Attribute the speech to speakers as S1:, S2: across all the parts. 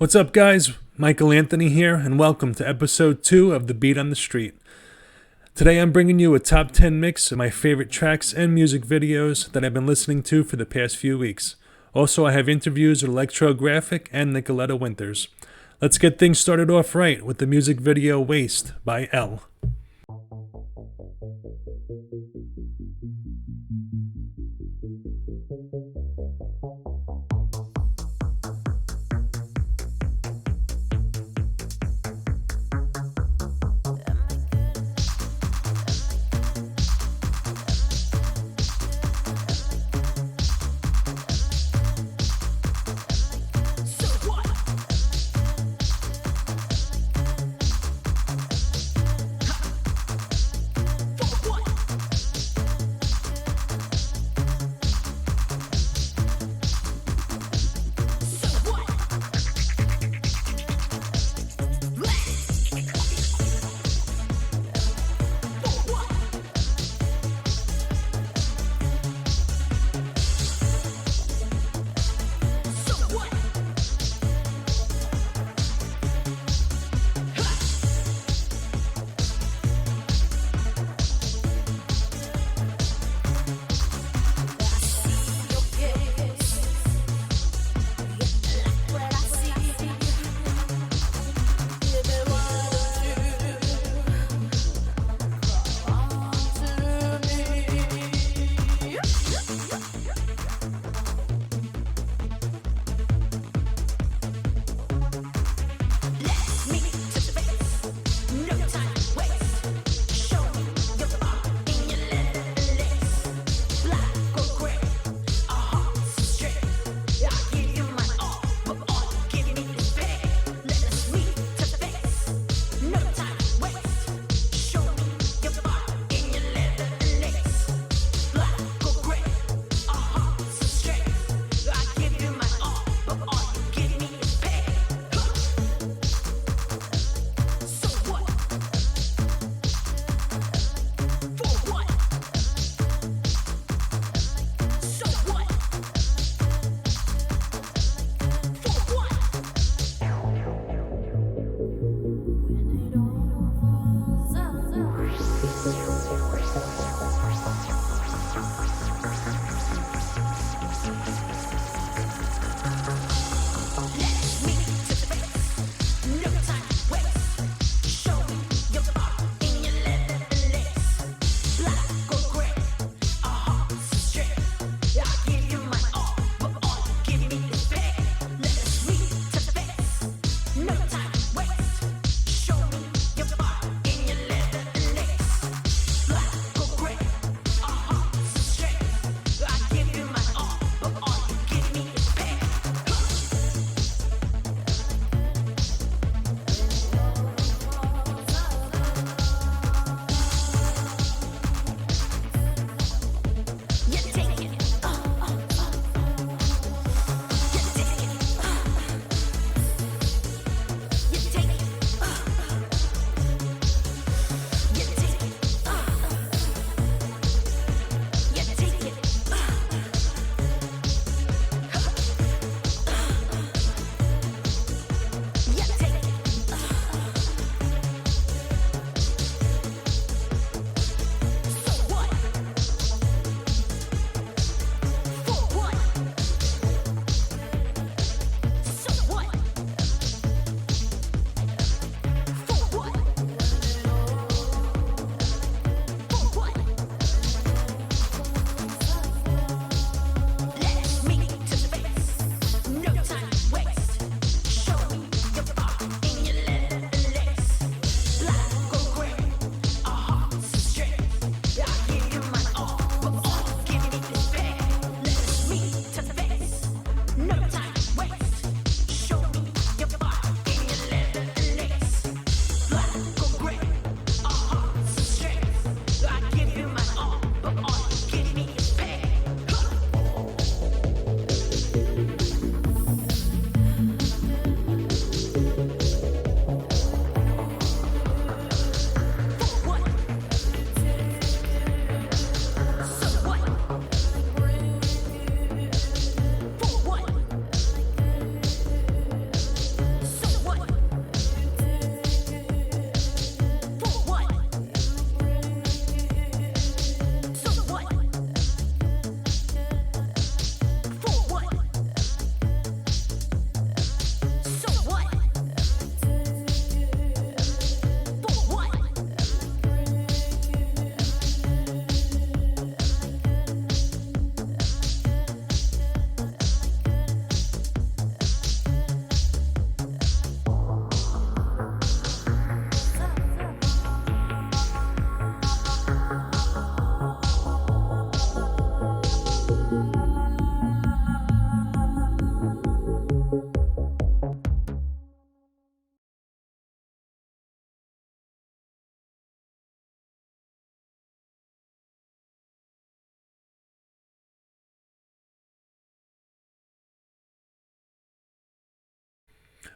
S1: What's up, guys? Michael Anthony here, and welcome to episode 2 of The Beat on the Street. Today I'm bringing you a top 10 mix of my favorite tracks and music videos that I've been listening to for the past few weeks. Also, I have interviews with Elektro Grafik and Nicoletta Winters. Let's get things started off right with the music video Waste by L.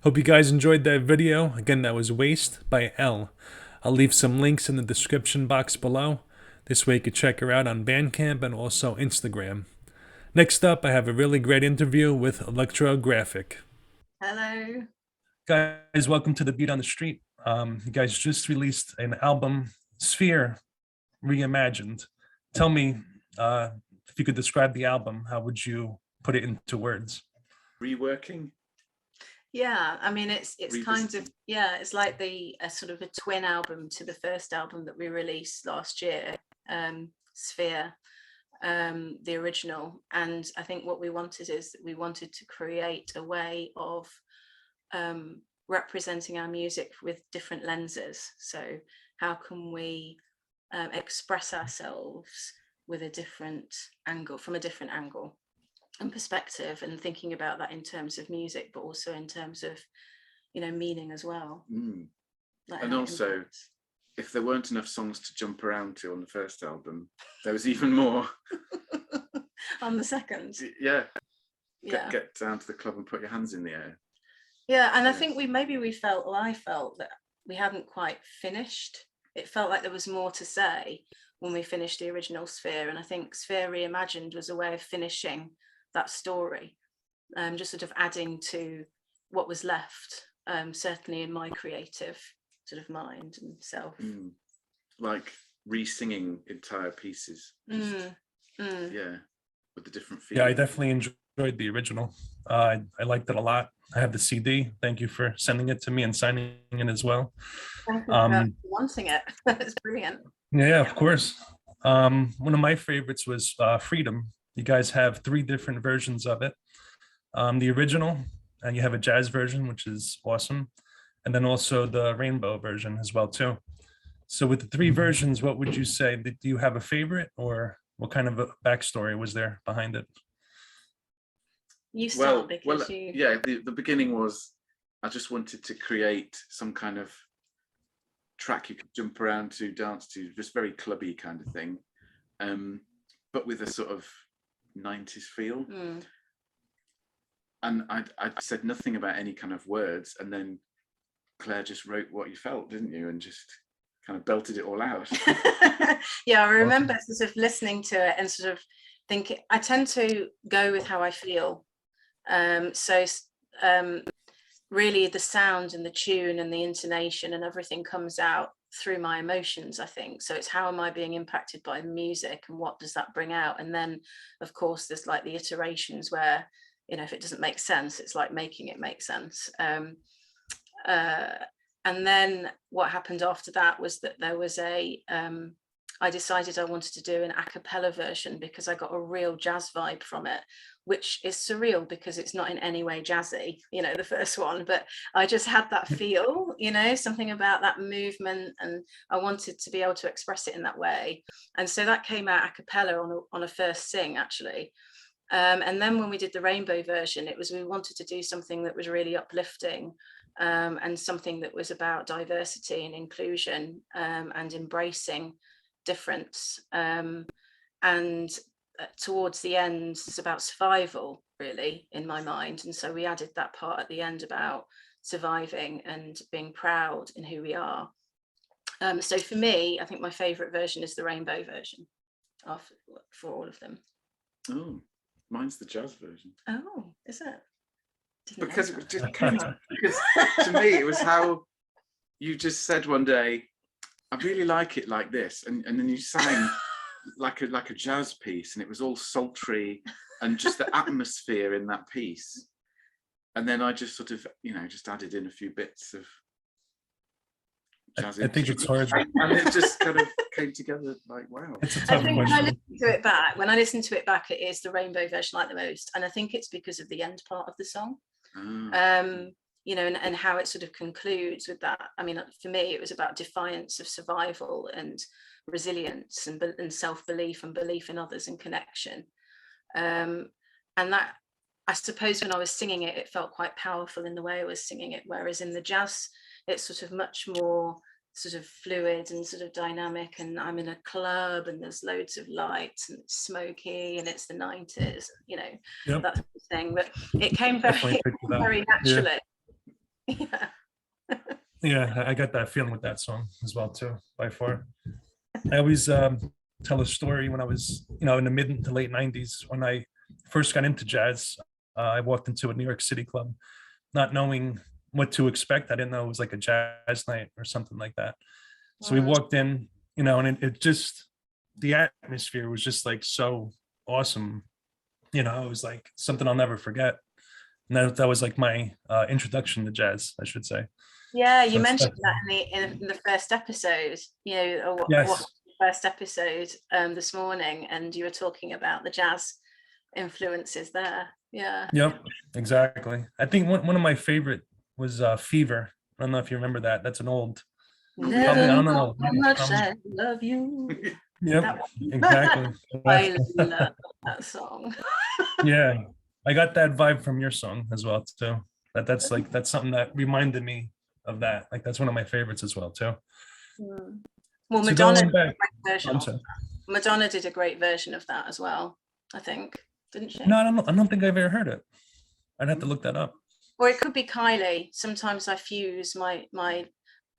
S1: Hope you guys enjoyed that video. Again, that was Waste by L. I'll leave some links in the description box below. This way you can check her out on Bandcamp and also Instagram. Next up, I have a really great interview with Elektro Grafik.
S2: Hello.
S1: Guys, welcome to the Beat on the Street. You guys just released an album, Sphere Reimagined. Tell me, if you could describe the album, how would you put it into words?
S3: Reworking.
S2: Yeah, I mean it's kind of, yeah, it's like a sort of a twin album to the first album that we released last year, Sphere, the original. And I think what we wanted is that we wanted to create a way of representing our music with different lenses. So how can we express ourselves with a different angle, from a different angle and perspective, and thinking about that in terms of music, but also in terms of, you know, meaning as well. Like,
S3: and also, if there weren't enough songs to jump around to on the first album, there was even more
S2: on the second.
S3: Yeah. Get down to the club and put your hands in the air.
S2: Yeah, and I think I felt that we hadn't quite finished. It felt like there was more to say when we finished the original Sphere, and I think Sphere Reimagined was a way of finishing that story, just sort of adding to what was left, certainly in my creative sort of mind and self.
S3: Like re-singing entire pieces. Yeah, with the different feelings.
S1: Yeah, I definitely enjoyed the original. I liked it a lot. I have the CD. Thank you for sending it to me and signing it as well.
S2: Thank you for wanting it. It's brilliant.
S1: Yeah, of course. One of my favorites was Freedom. You guys have 3 different versions of it. The original, and you have a jazz version, which is awesome. And then also the rainbow version as well too. So with the 3 versions, what would you say? Do you have a favorite, or what kind of a backstory was there behind it?
S2: You start because you...
S3: Yeah, the beginning was, I just wanted to create some kind of track you could jump around to, dance to, just very clubby kind of thing, but with a sort of 90s feel. And I said nothing about any kind of words, and then Claire just wrote what you felt, didn't you, and just kind of belted it all out.
S2: Yeah, I remember sort of listening to it and sort of thinking, I tend to go with how I feel. Really the sound and the tune and the intonation and everything comes out through my emotions, I think. So it's how am I being impacted by the music, and what does that bring out? And then of course there's like the iterations where, you know, if it doesn't make sense, it's like making it make sense. And then what happened after that was that there was I decided I wanted to do an a cappella version because I got a real jazz vibe from it, which is surreal because it's not in any way jazzy, you know, the first one, but I just had that feel, you know, something about that movement, and I wanted to be able to express it in that way. And so that came out a cappella on a first sing, actually. And then when we did the rainbow version, we wanted to do something that was really uplifting, and something that was about diversity and inclusion, and embracing difference, and towards the end it's about survival, really, in my mind. And so we added that part at the end about surviving and being proud in who we are. So for me, I think my favorite version is the rainbow version for all of them.
S3: Oh, mine's the jazz version.
S2: Oh, is it?
S3: Because it just came out, because to me it was how you just said one day, I really like it like this, and then you sang like a jazz piece, and it was all sultry and just the atmosphere in that piece. And then I just sort of, you know, just added in a few bits of jazz.
S1: I think it's hard,
S3: and it just kind of came together like, wow.
S1: It's a tough
S2: I think
S1: question.
S2: when I listen to it back, it is the rainbow version I like the most, and I think it's because of the end part of the song. You know, and how it sort of concludes with that. I mean, for me, it was about defiance of survival and resilience and self-belief and belief in others and connection. And that, I suppose, when I was singing it, it felt quite powerful in the way I was singing it. Whereas in the jazz, it's sort of much more sort of fluid and sort of dynamic, and I'm in a club and there's loads of lights and it's smoky and it's the 90s, you know, that sort of thing. But it came very naturally. Yeah.
S1: Yeah, I got that feeling with that song as well too, by far. I always tell a story when I was, in the mid to late '90s when I first got into jazz. I walked into a New York City club, not knowing what to expect. I didn't know it was like a jazz night or something like that. So we walked in, and it just, the atmosphere was just like so awesome. It was like something I'll never forget. And that was like my introduction to jazz, I should say.
S2: Yeah, you
S1: So
S2: mentioned that in the first episode, what
S1: yes,
S2: first episode this morning, and you were talking about the jazz influences there. Yeah.
S1: yep, exactly. I think one of my favorite was Fever. I don't know if you remember that. That's an old,
S2: Never
S1: I don't
S2: know
S1: know.
S2: how much I love you.
S1: Yep, exactly.
S2: I love that song.
S1: Yeah, I got that vibe from your song as well too. That's something that reminded me of that. Like that's one of my favorites as well too.
S2: Well,
S1: So
S2: Madonna
S1: going
S2: did a
S1: back,
S2: great version
S1: I'm
S2: of
S1: sorry.
S2: that. Madonna did a great version of that as well, I think, didn't she?
S1: No, I don't think I've ever heard it. I'd have to look that up.
S2: Or it could be Kylie. Sometimes I fuse my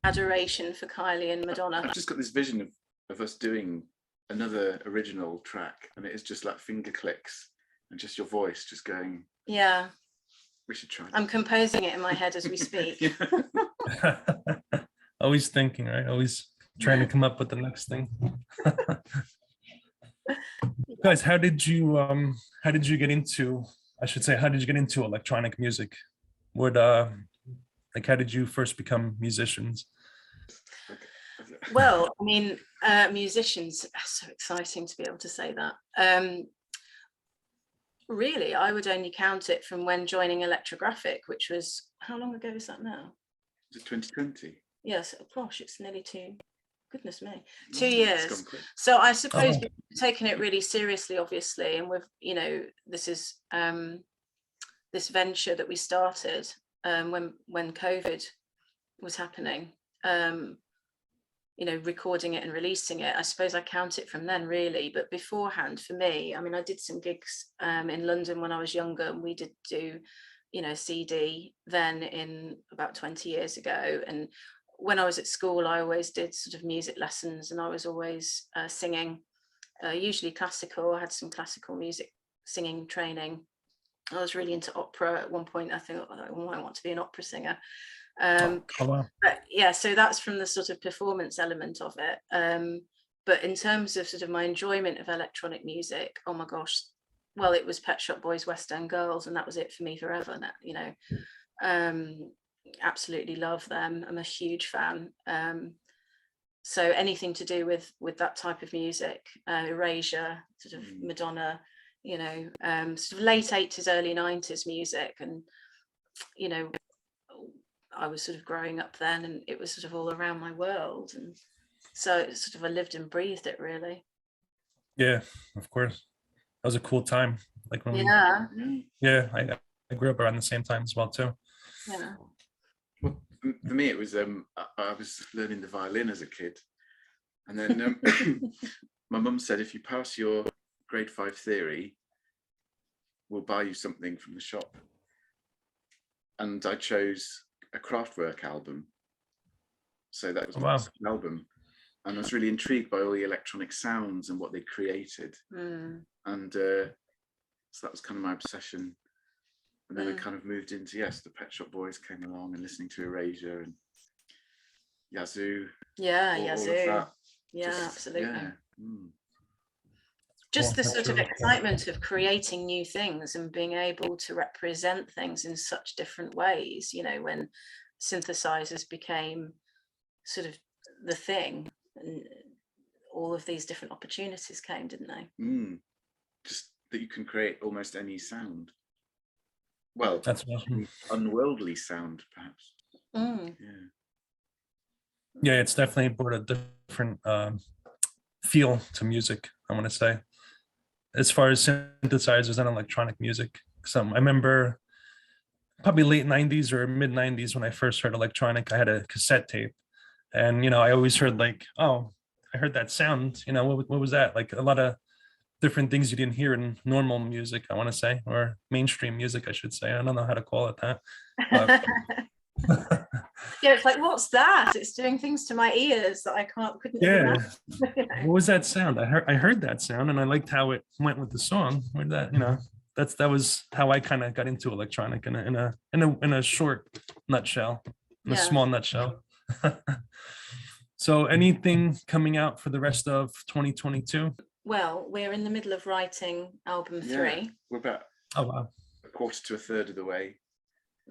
S2: adoration for Kylie and Madonna.
S3: I've just got this vision of us doing another original track, and it is just like finger clicks and just your voice just going.
S2: Yeah.
S3: We should try that.
S2: I'm composing it in my head as we speak.
S1: Always thinking, right? Always trying to come up with the next thing. Guys, how did you get into, I should say, how did you get into electronic music? How did you first become musicians?
S2: Well, I mean, musicians are so exciting to be able to say that. Really, I would only count it from when joining Elektro Grafik, which was, how long ago is that now?
S3: Is it 2020?
S2: Yes, gosh, it's nearly goodness me, 2 years. So I suppose we've taken it really seriously, obviously, and we've, this is this venture that we started when COVID was happening, recording it and releasing it. I suppose I count it from then, really. But beforehand, for me, I mean, I did some gigs in London when I was younger, and we did do, CD then in about 20 years ago. And when I was at school, I always did sort of music lessons, and I was always singing, usually classical. I had some classical music singing training. I was really into opera at one point. I think I want to be an opera singer. But yeah, so that's from the sort of performance element of it. But in terms of sort of my enjoyment of electronic music, oh my gosh, well, it was Pet Shop Boys, West End Girls, and that was it for me forever. Absolutely love them. I'm a huge fan. So anything to do with that type of music, Erasure, sort of Madonna, sort of late 80s, early 90s music. And, I was sort of growing up then, and it was sort of all around my world. And so sort of I lived and breathed it, really.
S1: Yeah, of course. That was a cool time. Like when I grew up around the same time as well too.
S2: Yeah.
S3: Well, for me, it was I was learning the violin as a kid, and then my mum said, if you pass your grade 5 theory, we'll buy you something from the shop. And I chose a Kraftwerk album, so that was my album, and I was really intrigued by all the electronic sounds and what they created, and so that was kind of my obsession. And then I kind of moved into, the Pet Shop Boys came along, and listening to Erasure and Yazoo.
S2: Yeah,
S3: all
S2: Yazoo.
S3: of that.
S2: Yeah, absolutely.
S3: Yeah.
S2: Just the sort of excitement of creating new things and being able to represent things in such different ways, when synthesizers became sort of the thing, and all of these different opportunities came, didn't they?
S3: Just that you can create almost any sound. Well,
S1: that's awesome.
S3: Unworldly sound, perhaps.
S1: Yeah, it's definitely brought a different feel to music, I want to say, as far as synthesizers and electronic music. I remember probably late 90s or mid 90s when I first heard electronic. I had a cassette tape, and I always heard like, oh, I heard that sound, what was that? Like a lot of different things you didn't hear in normal music, I want to say, or mainstream music, I should say. I don't know how to call it that. But
S2: Yeah, it's like, what's that? It's doing things to my ears that I couldn't.
S1: Yeah.
S2: You know?
S1: What was that sound? I heard that sound, and I liked how it went with the song. With that, that was how I kind of got into electronic in a short nutshell, in a small nutshell. So, anything coming out for the rest of 2022?
S2: Well, we're in the middle of writing album 3.
S3: We're about
S1: a
S3: quarter to a third of the way.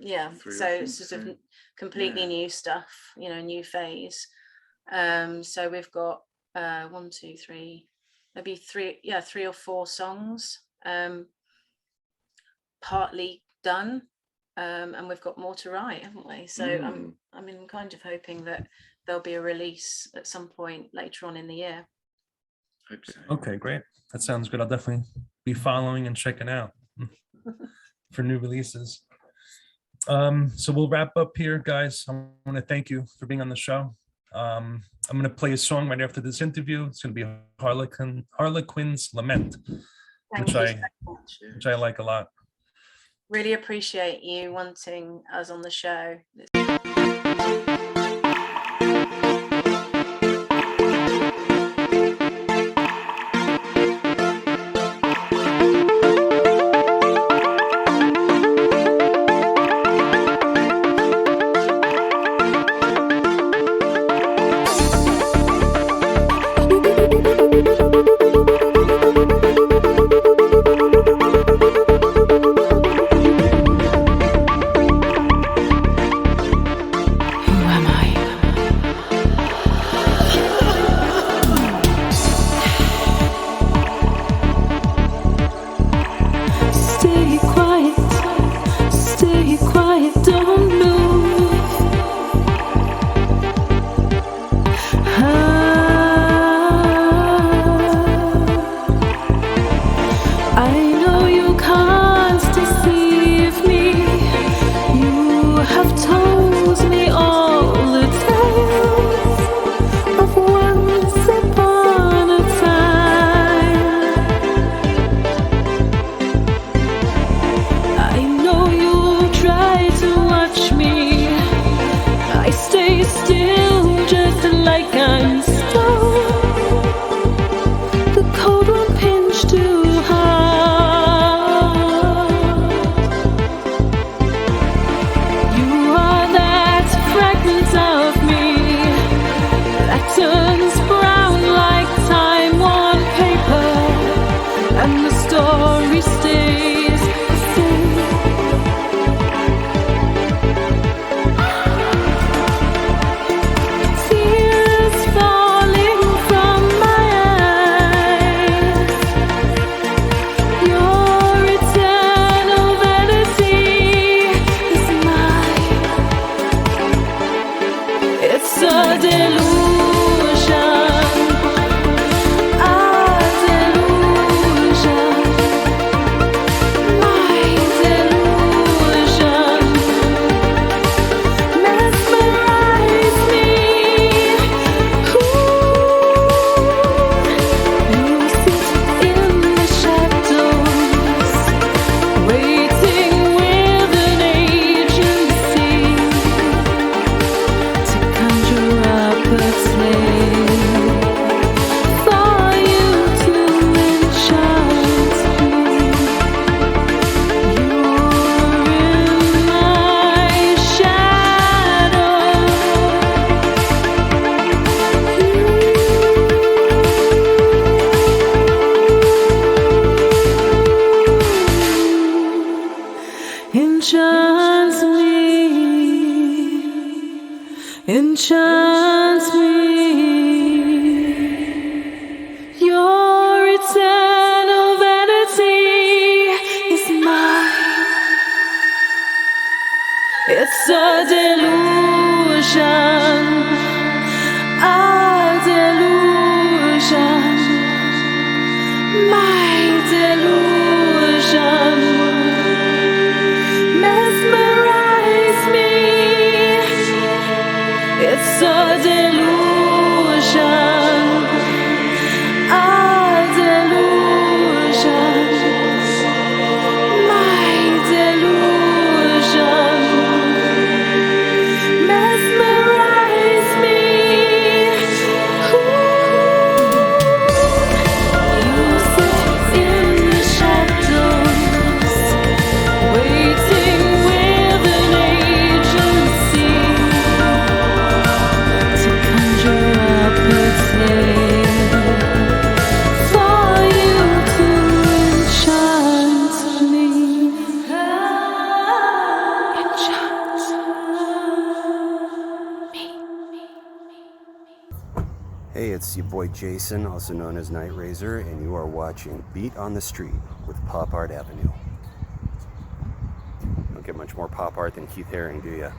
S2: Yeah, so sort of completely new stuff, new phase. So we've got 1, 2, 3, maybe 3 or 4 songs partly done, and we've got more to write, haven't we? So I'm kind of hoping that there'll be a release at some point later on in the year.
S3: Hope so.
S1: Okay, great. That sounds good. I'll definitely be following and checking out for new releases. So we'll wrap up here, guys. I want to thank you for being on the show. I'm going to play a song right after this interview. It's going to be Harlequin's Lament, which I like a lot.
S2: Really appreciate you wanting us on the show.
S4: It's your boy Jason, also known as Night Razor, and you are watching Beat on the Street with Pop Art Avenue. Don't get much more pop art than Keith Haring, do ya?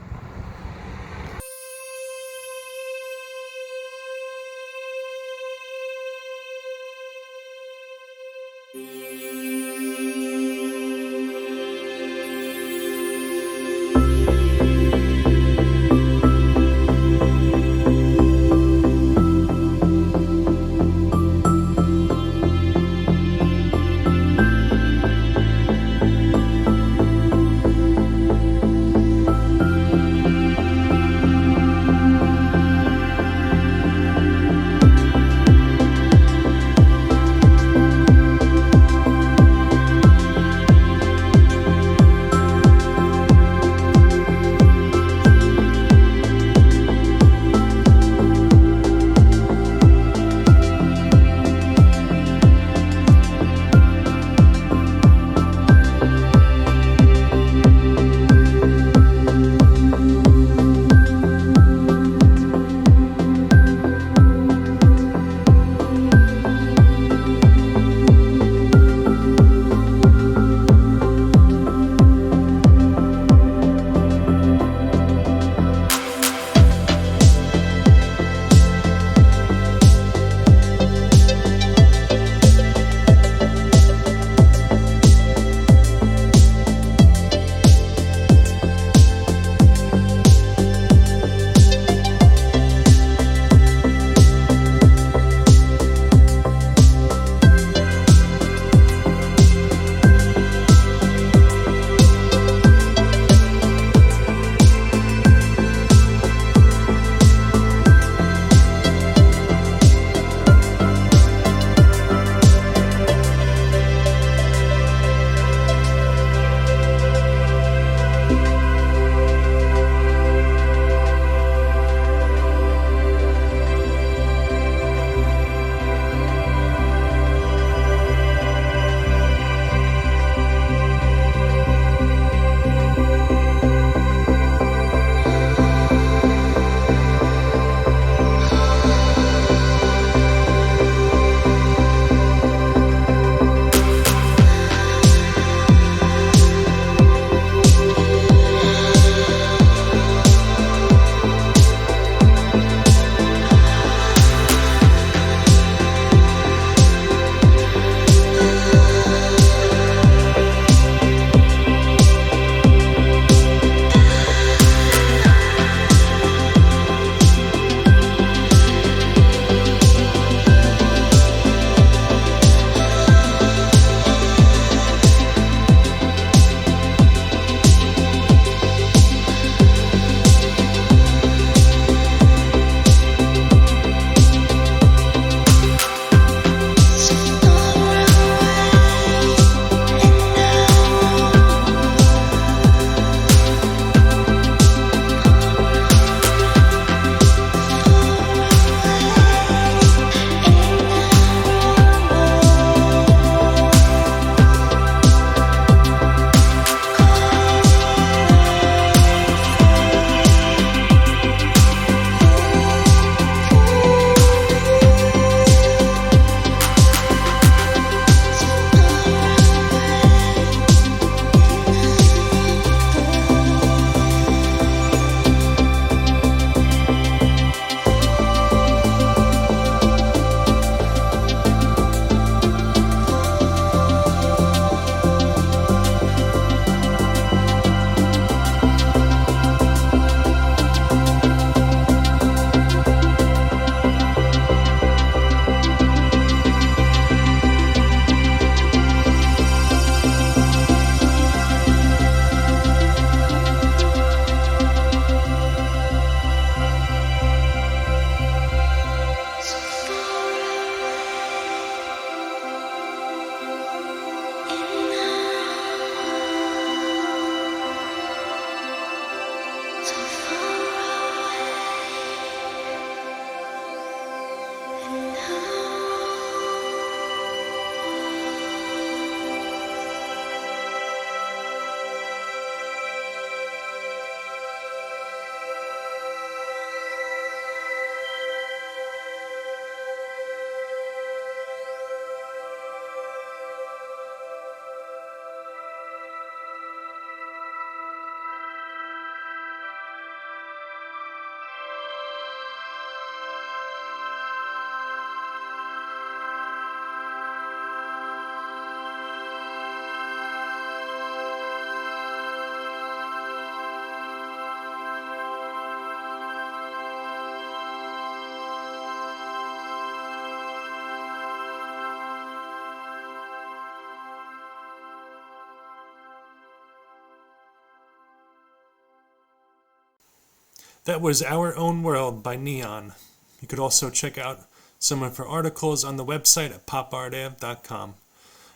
S1: That was Our Own World by Neaon. You could also check out some of her articles on the website at popartav.com.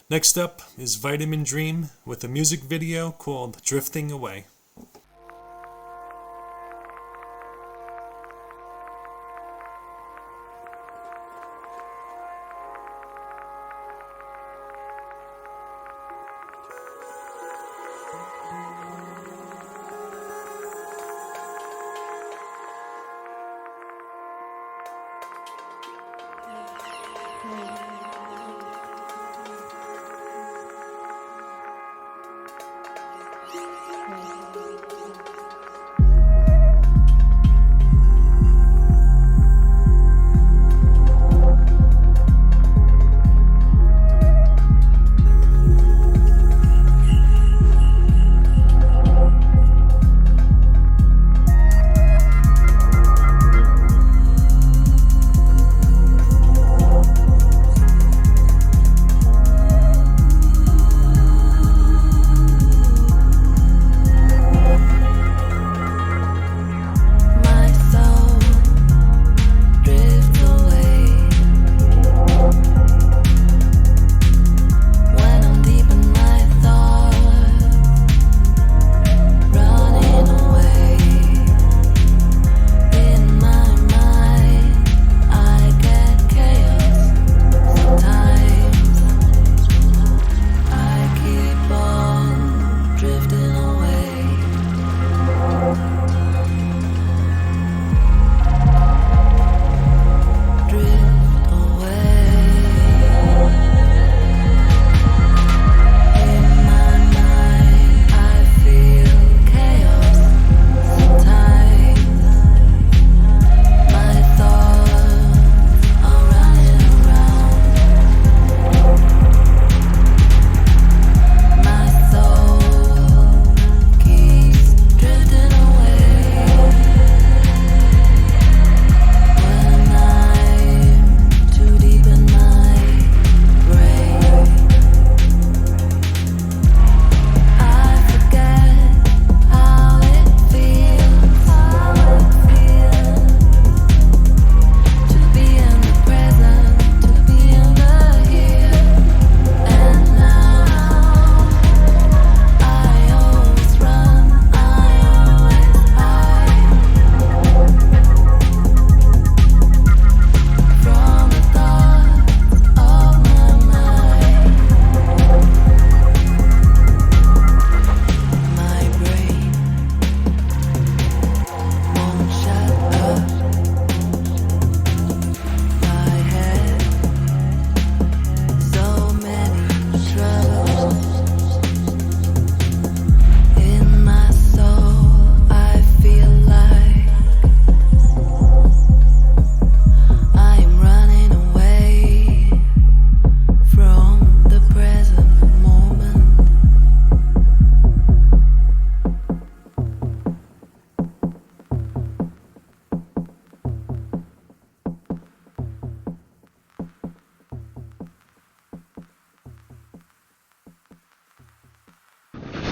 S1: Next up is Vitamin Dream with a music video called Drifting Away.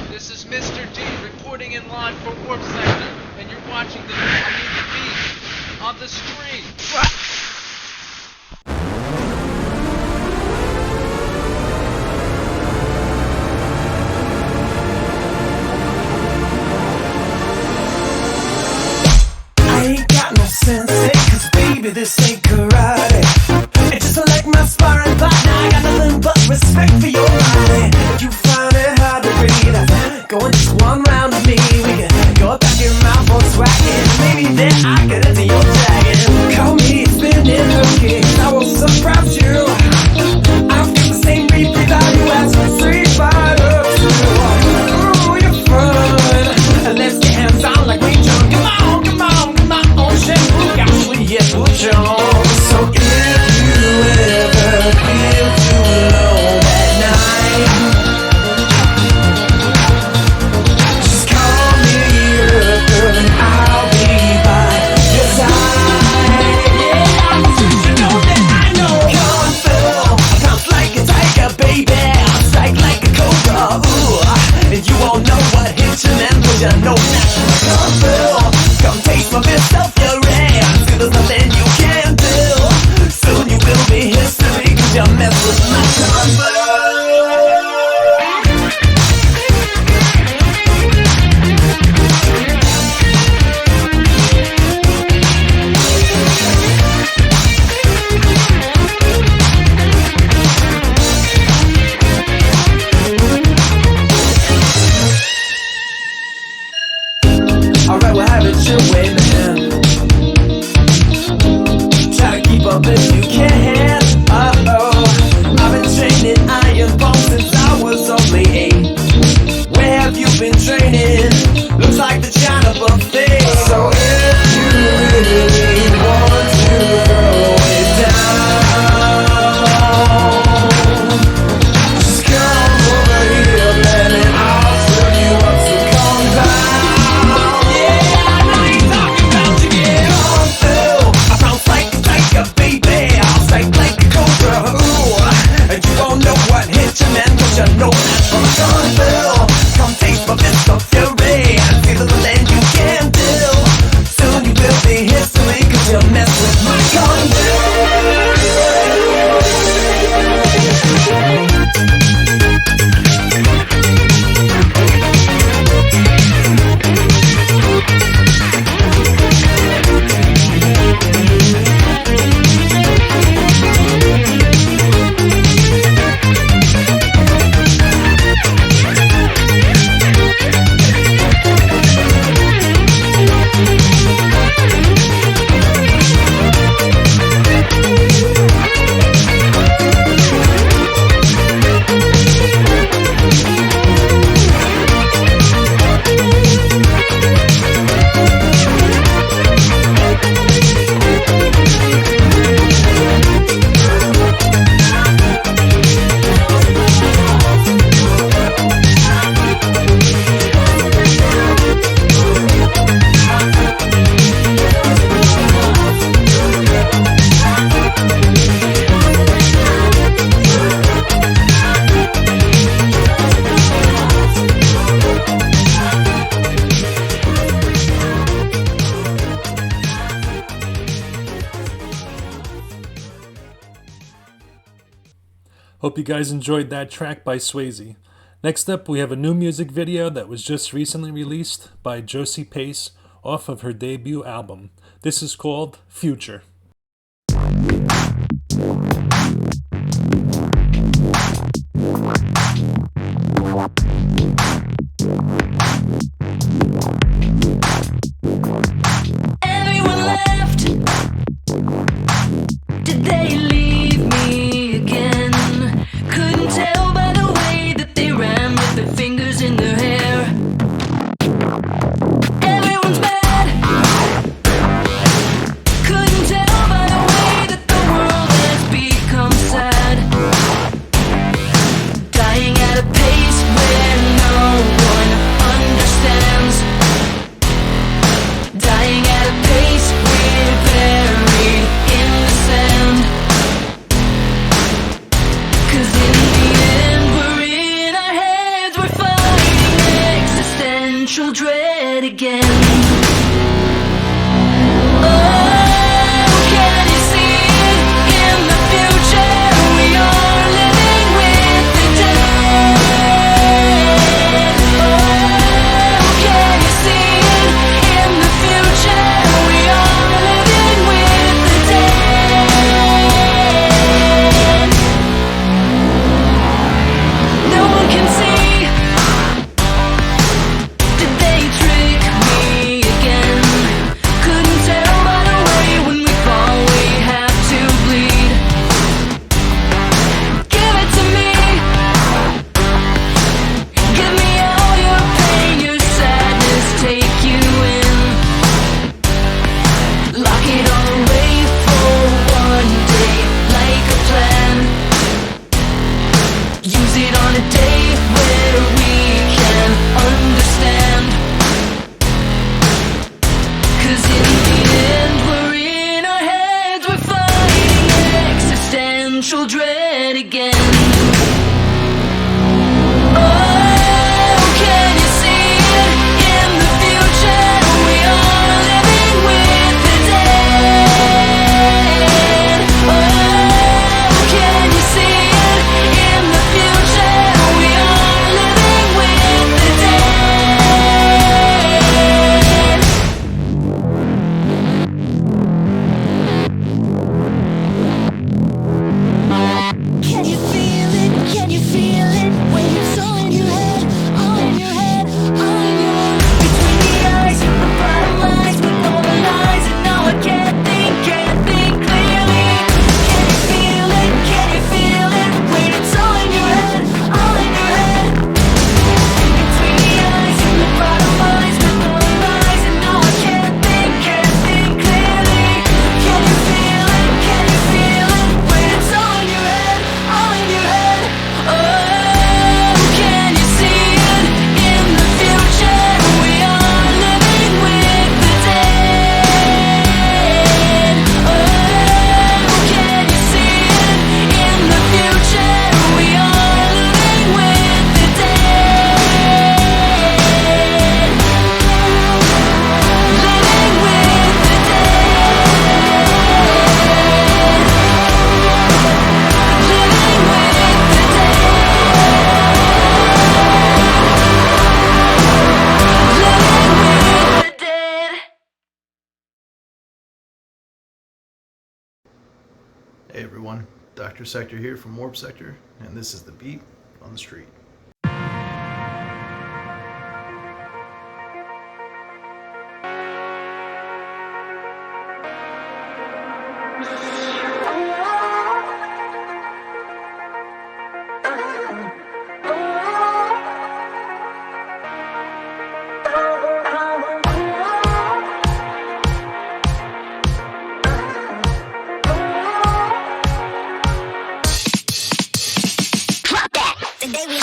S5: This is Mr. D reporting in live for Warpsektor, and you're watching the Beat on the Street.
S6: I ain't got no sense, cause baby this ain't karate. It's just like my sparring partner, I got nothing but respect for your body. You find it hard to breathe, going just one round with me. We can go back in my voice right in, maybe then I get into your dragon. Call me
S1: Hope you guys enjoyed that track by Swayze. Next up, we have a new music video that was just recently released by Josie Pace off of her debut album. This is called Future.
S6: Everyone left. Did they leave me again? Couldn't tell by the way that they ran with their fingers in their hair. Everyone's mad. Couldn't tell by the way that the world has become sad. Dying at a pace where no one understands. Dying at a pace we're buried in the sand. 'Cause in the end we're in our heads, we're fighting existential dread again. Oh, can you see it? In the future we are living with the dead. Oh, can you see it? In the future we are living with the dead. No one can see. Did they trick me again? Couldn't tell by the way when we fall we have to bleed. Give it to me. Give me all your pain, your sadness, take you in. Lock it all away for one day, like a plan. Use it on a day where we can understand. 'Cause in the end we're in our heads, we're fighting existential dread again. Oh, can you see it? In the future we are living with the dead. Oh, can you see it? In the future we are living with the dead. Can you feel it? Can you feel it? When it's all in your head, all in your head, all in your head. Between the eyes, the bottom lines with all the lies, and now I can't think clearly. Can you feel it? Can you feel it? When it's all in your head, all in your head. Between the eyes, the bottom lines with all the lies, and now I can't think clearly. Can you feel it? Can you feel it? When it's all in your head, all in your head. Oh, can you see it? In the future we are living with the dead. Oh, can you see it? In the future we are living with the dead. Living with the dead.
S7: Hey everyone, Dr. Sektor here from Warpsektor, and this is the Beat on the Street.
S6: Drop that. Today we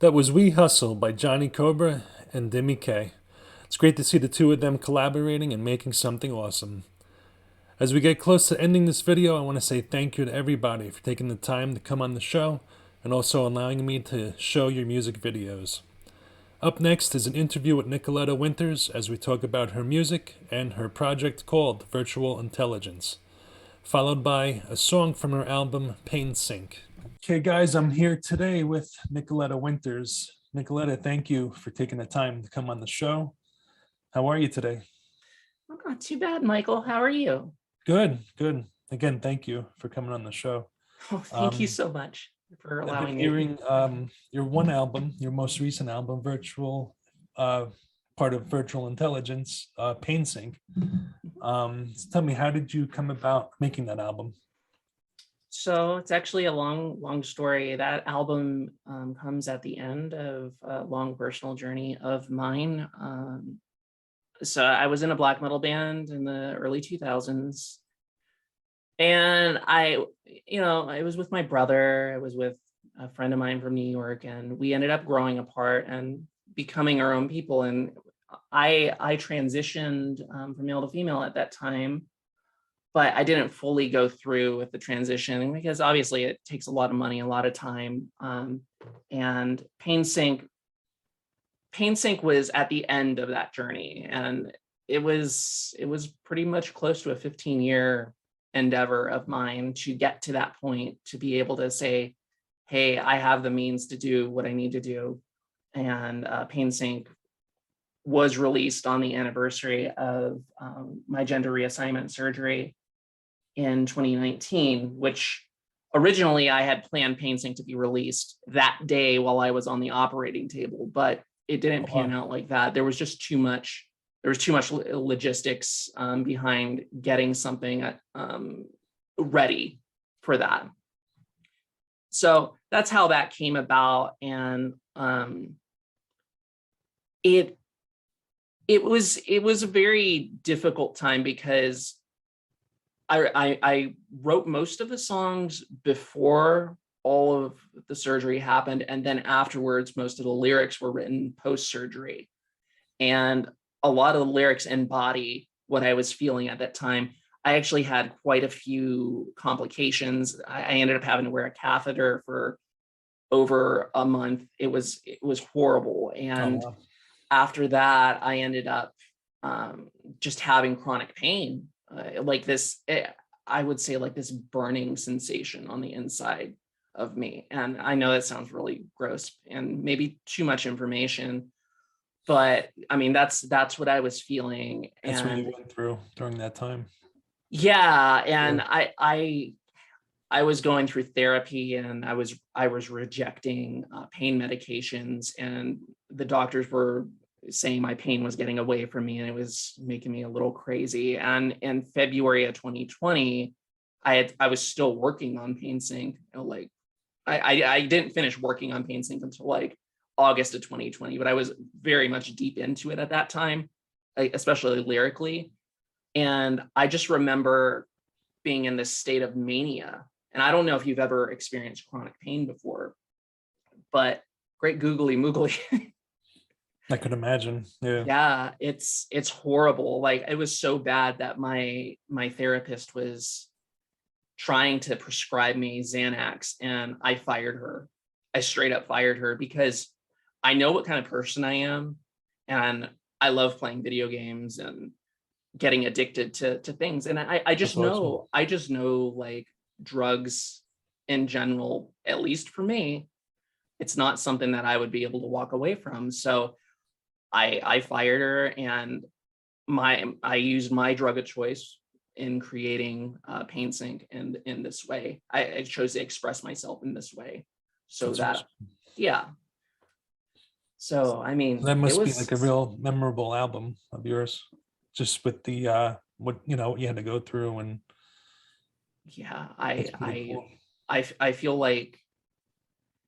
S1: That was We Hustle by Johnny Cobra and Dimi Kaye. It's great to see the two of them collaborating and making something awesome. As we get close to ending this video, I want to say thank you to everybody for taking the time to come on the show and also allowing me to show your music videos. Up next is an interview with Nicoletta Winters as we talk about her music and her project called Virtual Intelligence, followed by a song from her album Painsync. Okay guys, I'm here today with Nicoletta Winters. Nicoletta, thank you for taking the time to come on the show. How are you today?
S8: I'm not too bad, Michael. How are you?
S1: Good, good. Again, thank you for coming on the show.
S8: Oh, thank you so much for
S1: I've
S8: allowing
S1: been
S8: me.
S1: hearing your one album, your most recent album, Virtual, part of Virtual Intelligence, Painsync. Tell me, how did you come about making that album?
S8: So it's actually a long story. That album comes at the end of a long personal journey of mine. So I was in a black metal band in the early 2000s. And I was with my brother. I was with a friend of mine from New York, and we ended up growing apart and becoming our own people. And I transitioned from male to female at that time, but I didn't fully go through with the transition because obviously it takes a lot of money, a lot of time. And Painsync was at the end of that journey, and it was pretty much close to a 15-year endeavor of mine to get to that point, to be able to say, hey, I have the means to do what I need to do. And Painsync was released on the anniversary of my gender reassignment surgery in 2019, which originally I had planned Painsync to be released that day while I was on the operating table, but it didn't pan out like that. There was just too much logistics behind getting something ready for that. So that's how that came about. And it was a very difficult time because I wrote most of the songs before all of the surgery happened, and then afterwards most of the lyrics were written post-surgery, and a lot of the lyrics embody what I was feeling at that time. I actually had quite a few complications. I ended up having to wear a catheter for over a month. It was horrible. And after that, I ended up just having chronic pain, I would say like this burning sensation on the inside of me. And I know that sounds really gross and maybe too much information, but I mean, that's what I was feeling.
S1: That's what you went through during that time.
S8: Yeah. And I was going through therapy, and I was rejecting pain medications, and the doctors were saying my pain was getting away from me, and it was making me a little crazy. And in February of 2020, I was still working on Painsync. I didn't finish working on Painsync until like August of 2020, but I was very much deep into it at that time, especially lyrically. And I just remember being in this state of mania. And I don't know if you've ever experienced chronic pain before, but great googly moogly.
S1: I could imagine. Yeah.
S8: Yeah, it's horrible. Like, it was so bad that my therapist was trying to prescribe me Xanax, and I fired her. I straight up fired her because I know what kind of person I am, and I love playing video games and getting addicted to things. And I just know, like, drugs in general, at least for me, it's not something that I would be able to walk away from. So I fired her, and I used my drug of choice in creating Painsync, and in this way, I chose to express myself in this way. So that's yeah. So I mean,
S1: that must be like a real memorable album of yours, just with the what you had to go through. And
S8: yeah, I feel like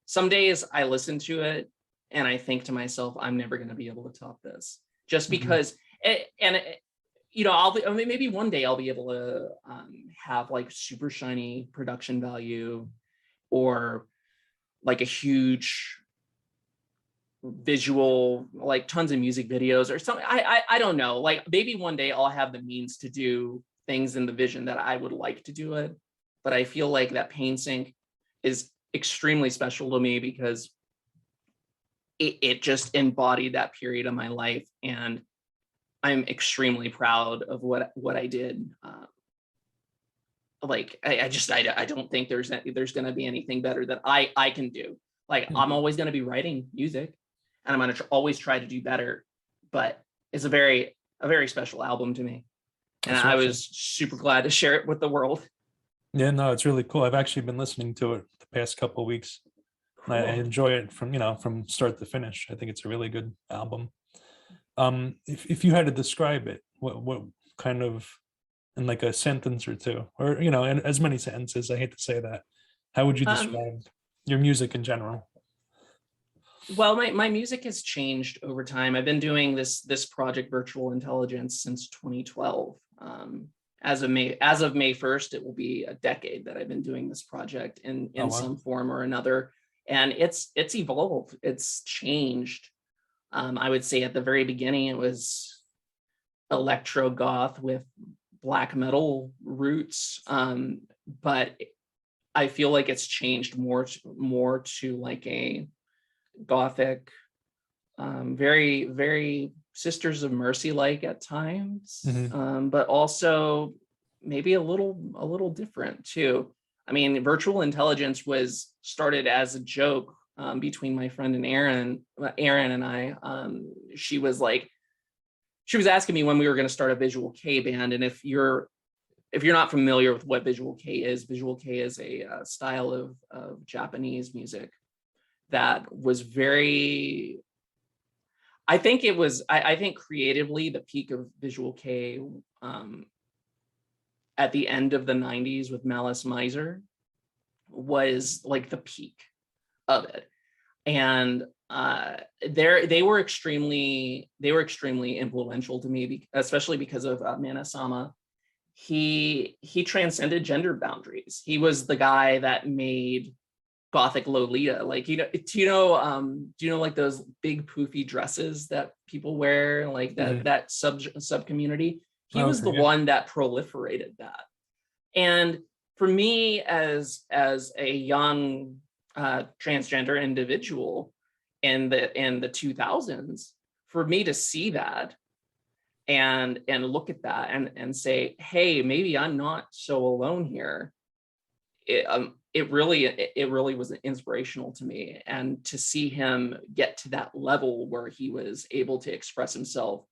S8: some days I listen to it and I think to myself, I'm never going to be able to top this, just because maybe one day I'll be able to have like super shiny production value, or like a huge visual, like tons of music videos or something. I don't know. Like maybe one day I'll have the means to do things in the vision that I would like to do it. But I feel like that Painsync is extremely special to me because it just embodied that period of my life, and I'm extremely proud of what I did. Like I don't think there's going to be anything better that I can do. Like I'm always going to be writing music, and I'm going to always try to do better. But it's a very special album to me, and I was super glad to share it with the world.
S1: Yeah, no, it's really cool. I've actually been listening to it the past couple of weeks.
S8: Cool.
S1: I enjoy it from start to finish. I think it's a really good album. If you had to describe it, what kind of, in like a sentence or two, or in as many sentences, I hate to say that, how would you describe your music in general?
S8: Well, my music has changed over time. I've been doing this project Virtual Intelligence since 2012. As of May 1st, it will be a decade that I've been doing this project in some form or another. And it's evolved, it's changed. I would say at the very beginning, it was electro goth with black metal roots. But I feel like it's changed more to like a gothic, very, very Sisters of Mercy like at times, but also maybe a little different too. I mean, Virtual Intelligence was started as a joke between my friend and Aaron and I. She was asking me when we were going to start a Visual Kaye band, and if you're not familiar with what Visual Kaye is a style of Japanese music that was very. I think creatively the peak of Visual Kaye at the end of the 90s with Malice Miser was like the peak of it. And they were extremely influential to me, especially because of Mana-sama. He transcended gender boundaries. He was the guy that made Gothic Lolita, like do you know like those big poofy dresses that people wear, like that sub community? He was the one that proliferated that. And for me, as a young transgender individual in the 2000s, for me to see that and look at that and say, hey, maybe I'm not so alone here. It really was inspirational to me, and to see him get to that level where he was able to express himself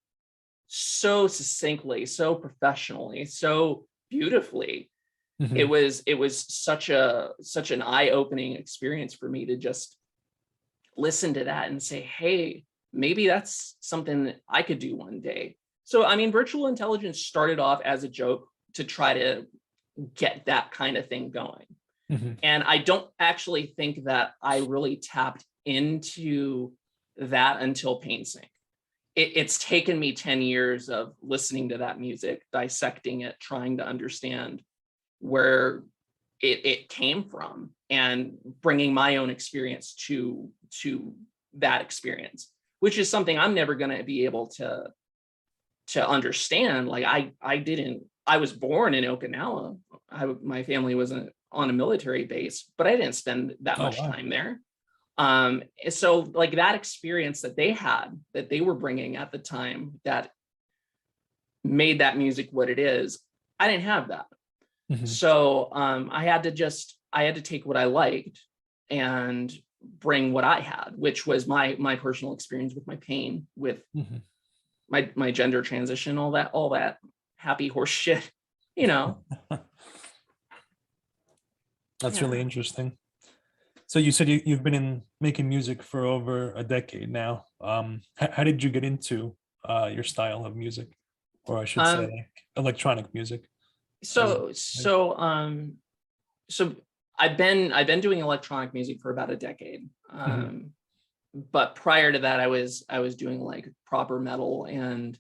S8: so succinctly, so professionally, so beautifully. It was such an eye-opening experience for me to just listen to that and say, hey, maybe that's something that I could do one day. So I mean, Virtual Intelligence started off as a joke to try to get that kind of thing going. And I don't actually think that I really tapped into that until Painsync. It's taken me 10 years of listening to that music, dissecting it, trying to understand where it came from, and bringing my own experience to that experience, which is something I'm never going to be able to understand. Like I was born in Okinawa. My family wasn't on a military base, but I didn't spend that much time there. So like that experience that they were bringing at the time that made that music what it is, I didn't have that. So I had to take what I liked and bring what I had, which was my personal experience with my pain, with my gender transition, all that happy horse shit,
S1: That's really interesting. So you said you've been making music for over a decade now. How did you get into your style of music, or I should say like electronic music?
S8: So I've been doing electronic music for about a decade. But prior to that, I was doing like proper metal, and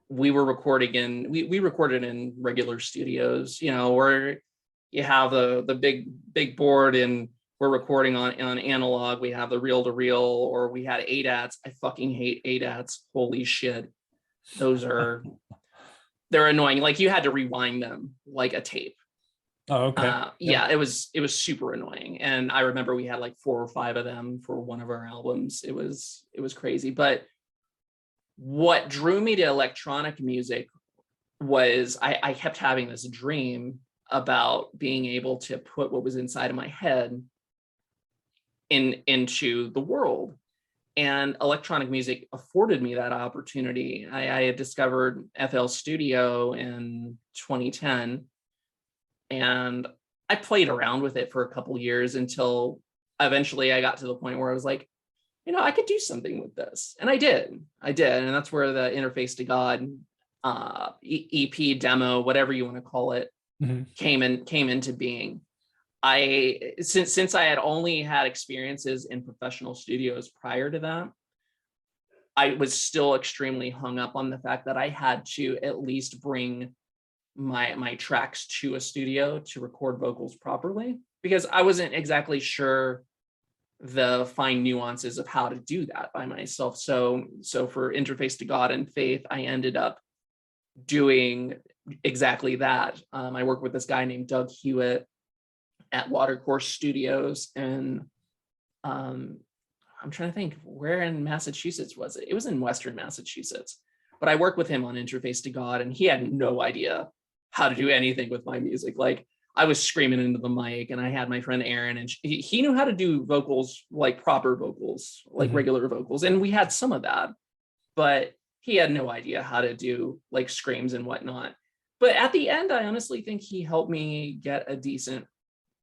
S8: we were recording we recorded in regular studios, where you have the big board in we're recording on analog, we have the reel to reel, or we had ADATs. I fucking hate ADATs. Holy shit. They're annoying. Like you had to rewind them like a tape.
S1: Oh, okay.
S8: Yeah, it was super annoying. And I remember we had like 4 or 5 of them for one of our albums. It was crazy. But what drew me to electronic music was I kept having this dream about being able to put what was inside of my head into the world. And electronic music afforded me that opportunity. I had discovered FL Studio in 2010, and I played around with it for a couple years until eventually I got to the point where I was like, I could do something with this. And I did. And that's where the Interface to God EP demo, whatever you want to call it, came into being. Since I had only had experiences in professional studios prior to that, I was still extremely hung up on the fact that I had to at least bring my tracks to a studio to record vocals properly, because I wasn't exactly sure the fine nuances of how to do that by myself. So for Interface to God and Faith, I ended up doing exactly that. I worked with this guy named Doug Hewitt at Watercourse Studios, and I'm trying to think, where in Massachusetts was it? It was in Western Massachusetts, but I worked with him on Interface to God, and he had no idea how to do anything with my music. Like I was screaming into the mic, and I had my friend Aaron, and he knew how to do vocals, like proper vocals, like regular vocals, and we had some of that, but he had no idea how to do like screams and whatnot. But at the end, I honestly think he helped me get a decent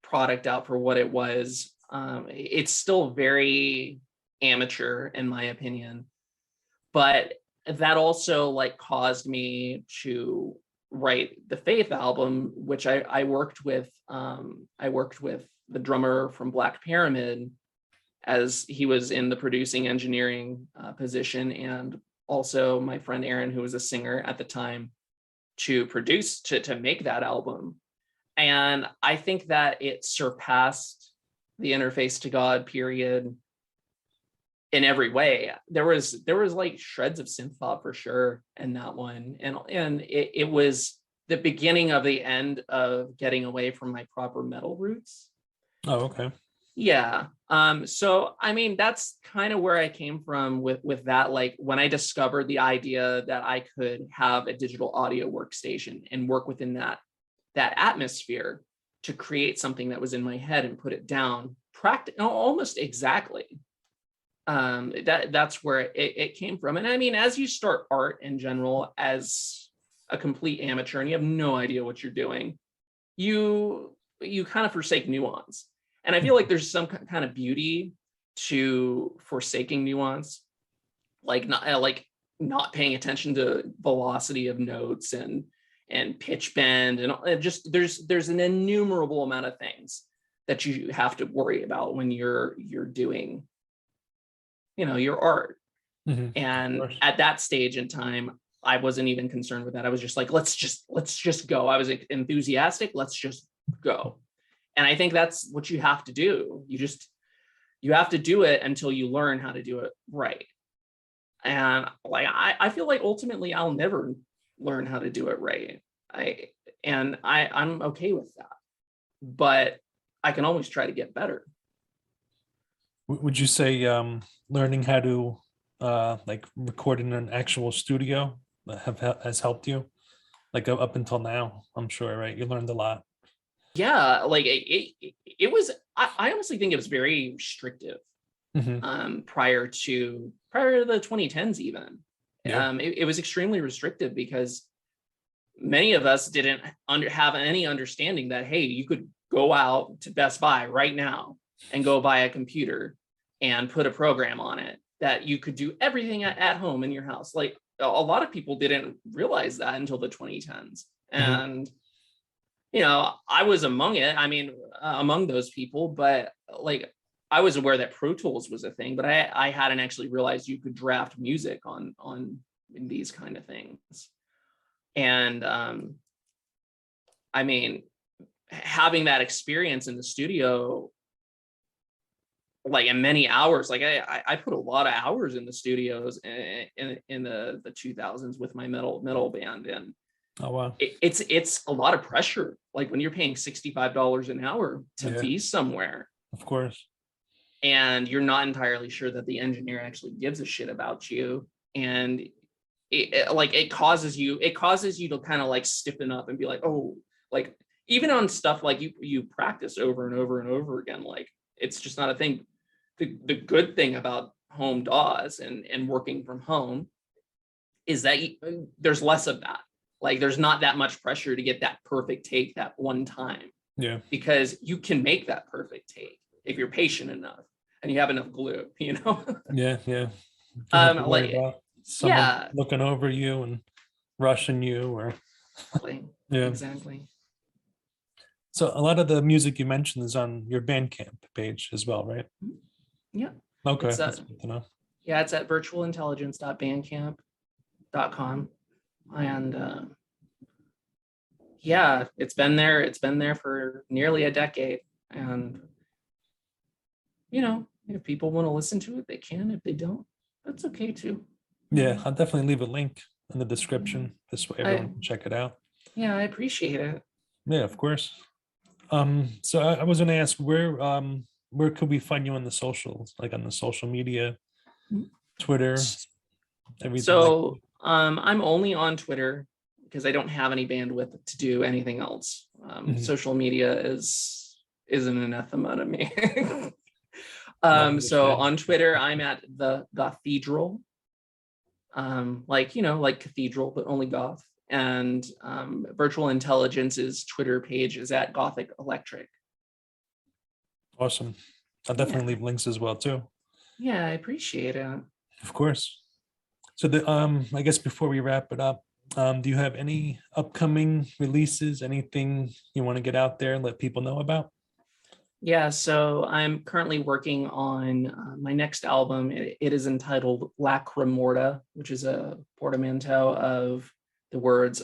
S8: product out for what it was. It's still very amateur in my opinion, but that also like caused me to write the Faith album, which I worked with the drummer from Black Pyramid, as he was in the producing engineering position, and also my friend Aaron, who was a singer at the time, to produce to make that album. And I think that it surpassed the Interface to God period in every way. There was like shreds of synthpop for sure in that one, and it was the beginning of the end of getting away from my proper metal roots.
S1: Oh, okay.
S8: Yeah. So I mean, that's kind of where I came from with that. Like when I discovered the idea that I could have a digital audio workstation and work within that atmosphere to create something that was in my head and put it down almost exactly. That's where it came from. And I mean, as you start art in general as a complete amateur and you have no idea what you're doing, you kind of forsake nuance. And I feel like there's some kind of beauty to forsaking nuance, like not paying attention to velocity of notes and pitch bend, and just there's an innumerable amount of things that you have to worry about when you're doing your art. And at that stage in time, I wasn't even concerned with that. I was just like, let's just go. I was enthusiastic. Let's just go. And I think that's what you have to do. You have to do it until you learn how to do it right. And like I feel like ultimately I'll never learn how to do it right. I'm okay with that. But I can always try to get better.
S1: Would you say learning how to like record in an actual studio has helped you, like up until now? I'm sure, right? You learned a lot.
S8: Yeah, like it was. I honestly think it was very restrictive prior to the 2010s even. Yeah. It was extremely restrictive because many of us didn't have any understanding that, hey, you could go out to Best Buy right now and go buy a computer and put a program on it, that you could do everything at home in your house. Like a lot of people didn't realize that until the 2010s. And I was among it. I mean, among those people, but like I was aware that Pro Tools was a thing, but I hadn't actually realized you could draft music on these kind of things. And I mean, having that experience in the studio like in many hours. Like I put a lot of hours in the studios in the 2000s with my metal band, and
S1: Oh wow.
S8: It's a lot of pressure. Like when you're paying $65 an hour to
S1: Yeah.
S8: be somewhere,
S1: Of course.
S8: and you're not entirely sure that the engineer actually gives a shit about you, and it causes you to kind of like stiffen up and be like, oh, like even on stuff like you practice over and over and over again, like it's just not a thing. The good thing about home DAWs and working from home is that there's less of that. Like there's not that much pressure to get that perfect take that one time.
S1: Yeah.
S8: Because you can make that perfect take if you're patient enough and you have enough glue, you know?
S1: Yeah. Yeah. You don't have to worry
S8: Like,
S1: about someone
S8: yeah.
S1: looking over you and rushing you, or yeah.
S8: Exactly.
S1: So a lot of the music you mentioned is on your Bandcamp page as well, right?
S8: Yeah.
S1: Okay.
S8: It's,
S1: That's good to know.
S8: Yeah, it's at virtualintelligence.bandcamp.com. And yeah, it's been there for nearly a decade. And you know, if people want to listen to it, they can. If they don't, that's okay too.
S1: Yeah, I'll definitely leave a link in the description. This way everyone can check it out.
S8: Yeah, I appreciate it.
S1: Yeah, of course. So I was gonna ask where could we find you on the socials, like on the social media, Twitter, everything?
S8: So I'm only on Twitter because I don't have any bandwidth to do anything else. Social media is an anathema to me. So on Twitter, I'm at the Gothedral. Like, you know, like cathedral, but only goth. And Virtual Intelligence's Twitter page is at Gothic Electric.
S1: Awesome. I'll definitely leave links as well too.
S8: Yeah, I appreciate it.
S1: Of course. So the I guess before we wrap it up, do you have any upcoming releases, anything you want to get out there and let people know about?
S8: Yeah, so I'm currently working on my next album. It is entitled Lacrimorta, which is a portmanteau of the words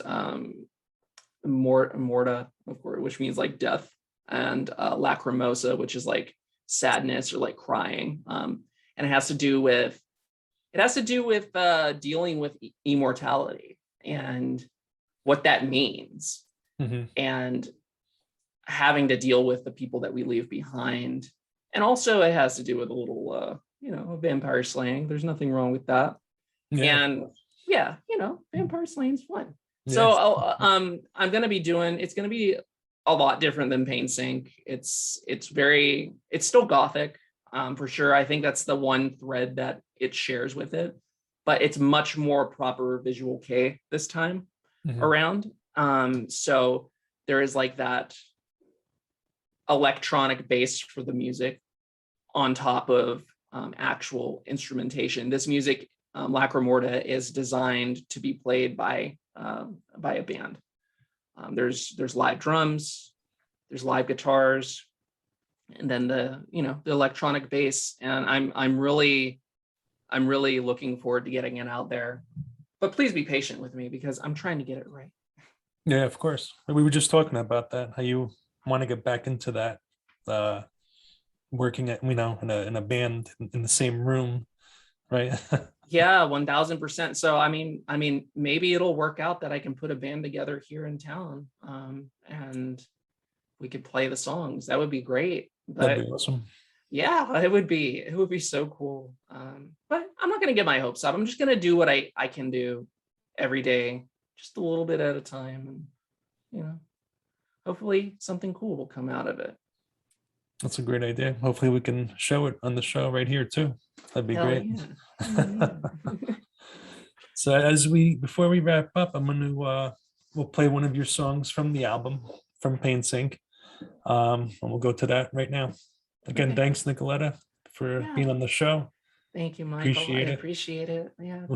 S8: morta, which means like death, and lacrimosa, which is like sadness or like crying. And it has to do with dealing with immortality and what that means, and having to deal with the people that we leave behind. And also it has to do with a little vampire slaying. There's nothing wrong with that. And yeah, vampire slaying is fun. Yes. So I'm gonna be it's gonna be a lot different than Painsync. It's still gothic, for sure. I think that's the one thread that it shares with it, but it's much more proper visual K this time around. So there is like that electronic base for the music on top of actual instrumentation. This music, Lacrimorta, is designed to be played by a band. There's live drums, there's live guitars, and then the electronic bass. And I'm really looking forward to getting it out there. But please be patient with me because I'm trying to get it right.
S1: Yeah, of course. We were just talking about that, how you want to get back into that, working at in a band in the same room, right?
S8: Yeah, 1000%. So I mean maybe it'll work out that I can put a band together here in town, and we could play the songs. That would be great. But
S1: that'd be awesome.
S8: Yeah, it would be so cool. But I'm not gonna get my hopes up. I'm just gonna do what I can do every day, just a little bit at a time, and hopefully something cool will come out of it.
S1: That's a great idea. Hopefully we can show it on the show right here too. That'd be great. Yeah. So before we wrap up, I'm gonna we'll play one of your songs from the album from Painsync. And we'll go to that right now. Again, thanks Nicoletta for being on the show.
S8: Thank you, Michael. Appreciate it. Yeah.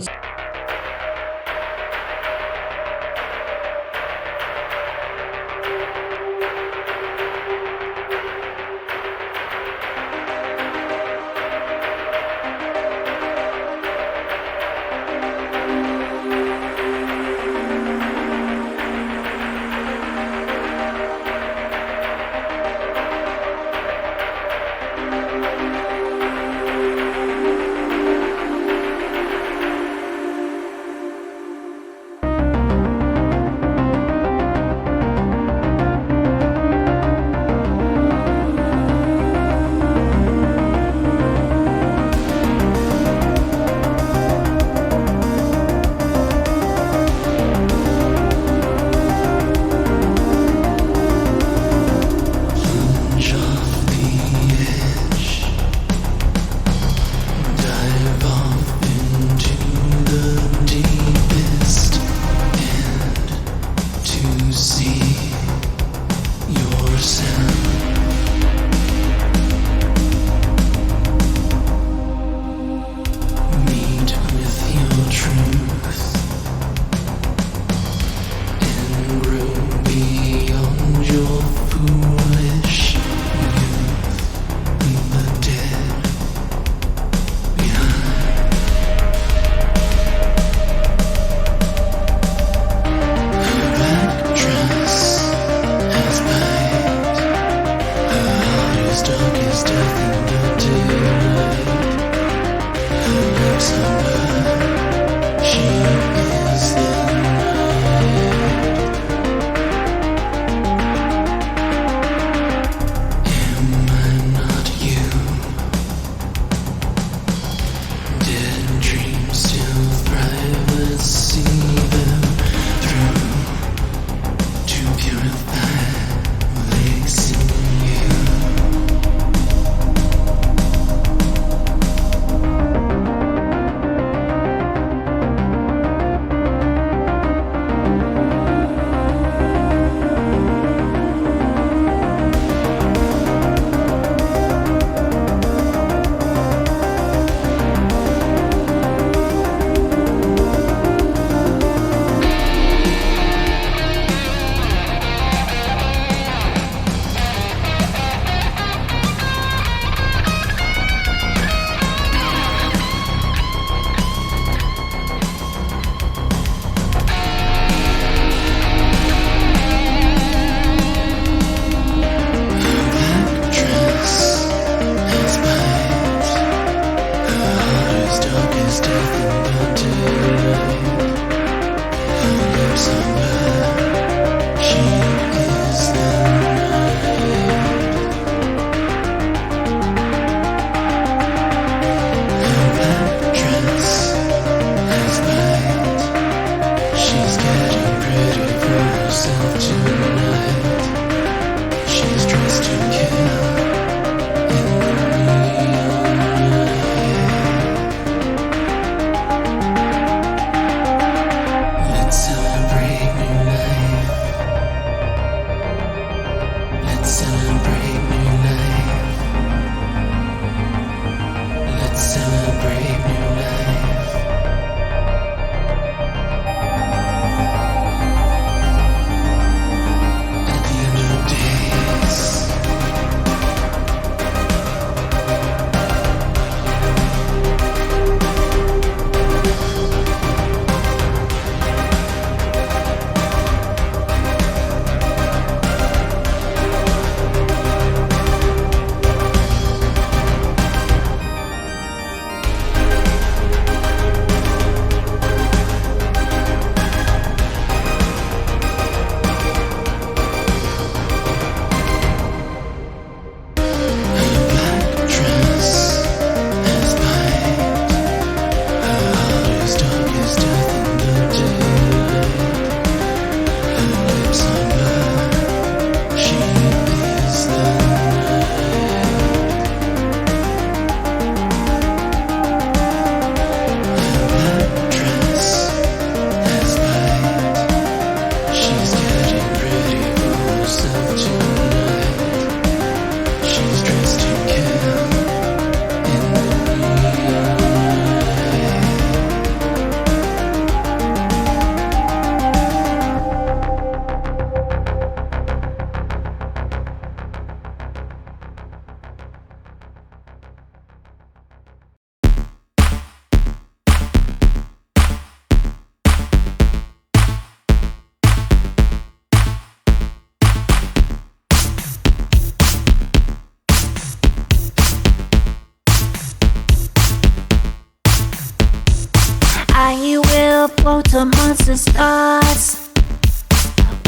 S9: float amongst the stars,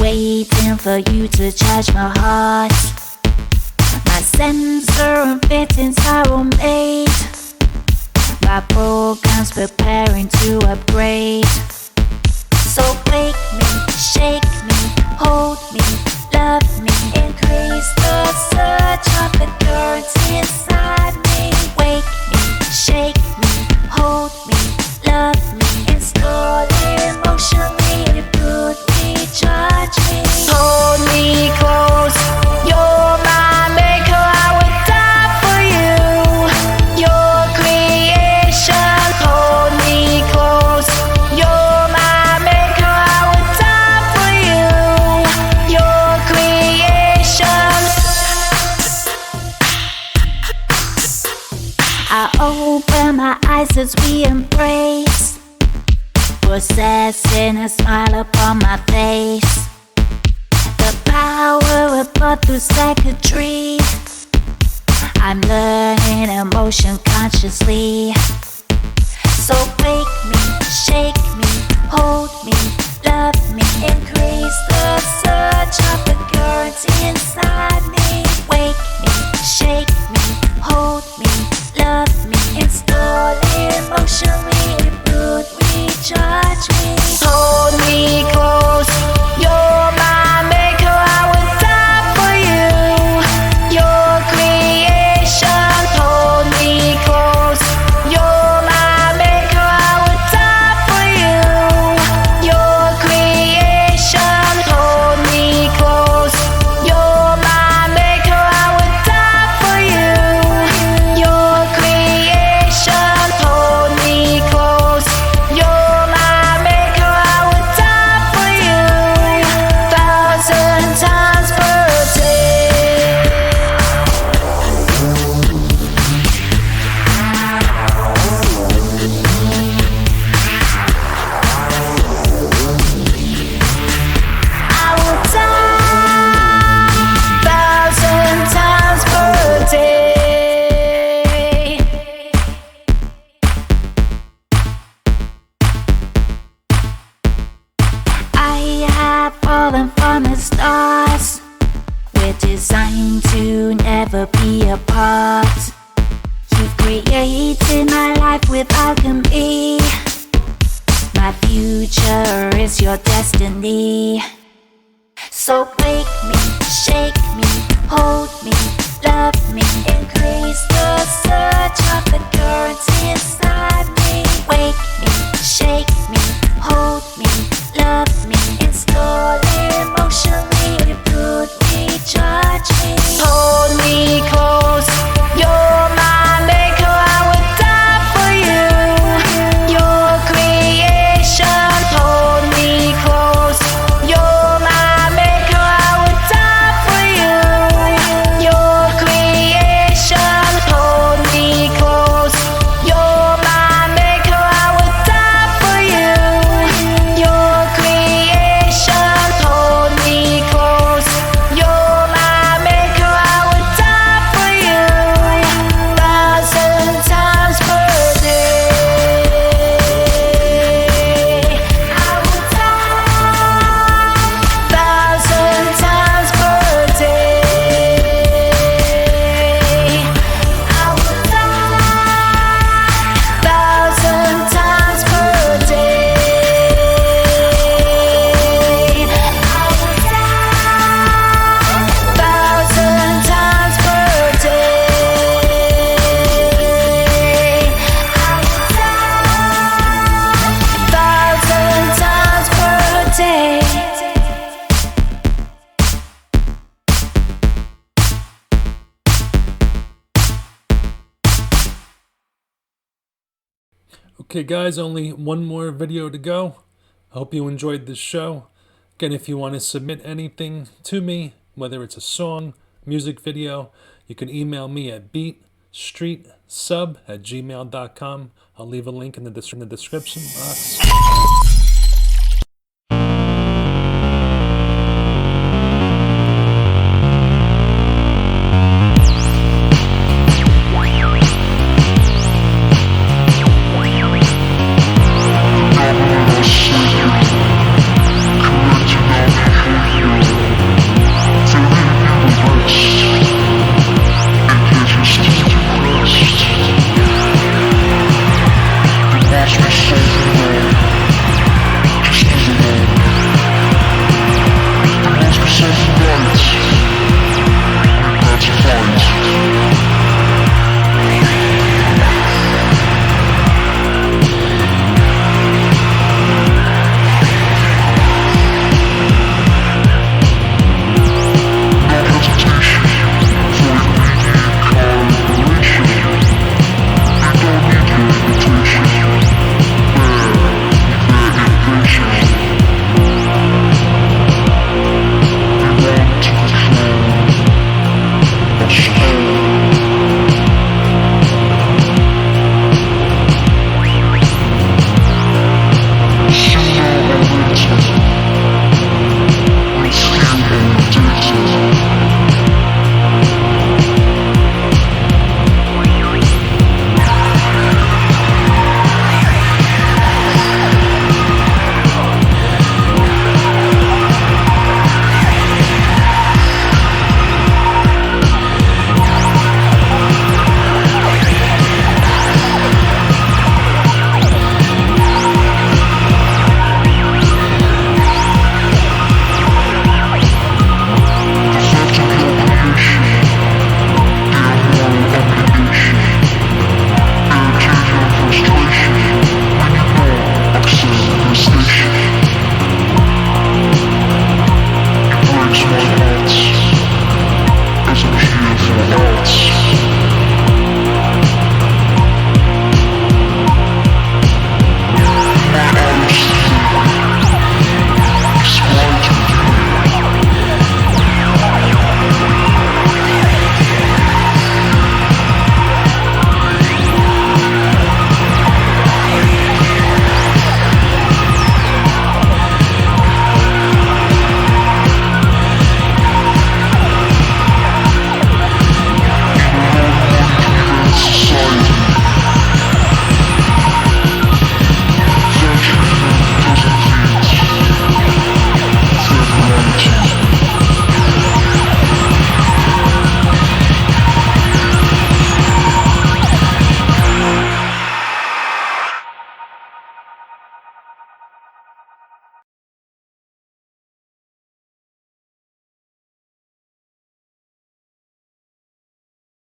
S9: waiting for you to charge my heart. My sensor and fittings are all made, my program's preparing to upgrade. So wake me, shake me, hold me, love me, increase the surge of the currents inside me. Wake me, shake me, hold me, love me, install emotionally, reboot me, charge me. Hold me close, you're my maker, I would die for you. Your creation, hold me close, you're my maker, I would die for you. Your creation. I open my eyes as we embrace, processing a smile upon my face. The power of blood through circuitry, I'm learning emotion consciously. So wake me, shake me, hold me, love me, increase the surge of the currents inside me. Wake me, shake me, hold me, love me, install emotionally, reboot, recharge me. Hold me close, you're my maker, I would die for you. Your creation, hold me close, you're my maker, I would die for you. Your creation, hold me close, you're my maker, I would die for you. Your creation, hold me close, you're my maker, I would die for you. 1,000 times per day. I will die 1,000 times per day. I have fallen from the stars, we're designed to never be apart. You've created my life with alchemy, my future is your destiny. So wake me, shake me, hold me, love me, increase the surge of the currents inside me. Wake me, shake me, hold me, love me, install emotionally, reboot, recharge me. Hold me close, you're my maker, I would die for you. Your creation, hold me close, you're my maker, I would die for you. Your creation, hold me close, you're my maker, I would die for you. Your creation, hold me close, you're my maker, I would die for you. 1,000 times per day. I would die 1,000 times per day. I would die 1,000 times per day. I would die 1,000 times per day. I would die 1,000 times per day.
S1: Okay guys, only one more video to go. I hope you enjoyed this show. Again, if you want to submit anything to me, whether it's a song, music video, you can email me at beatstreetsub@gmail.com. I'll leave a link in the description box.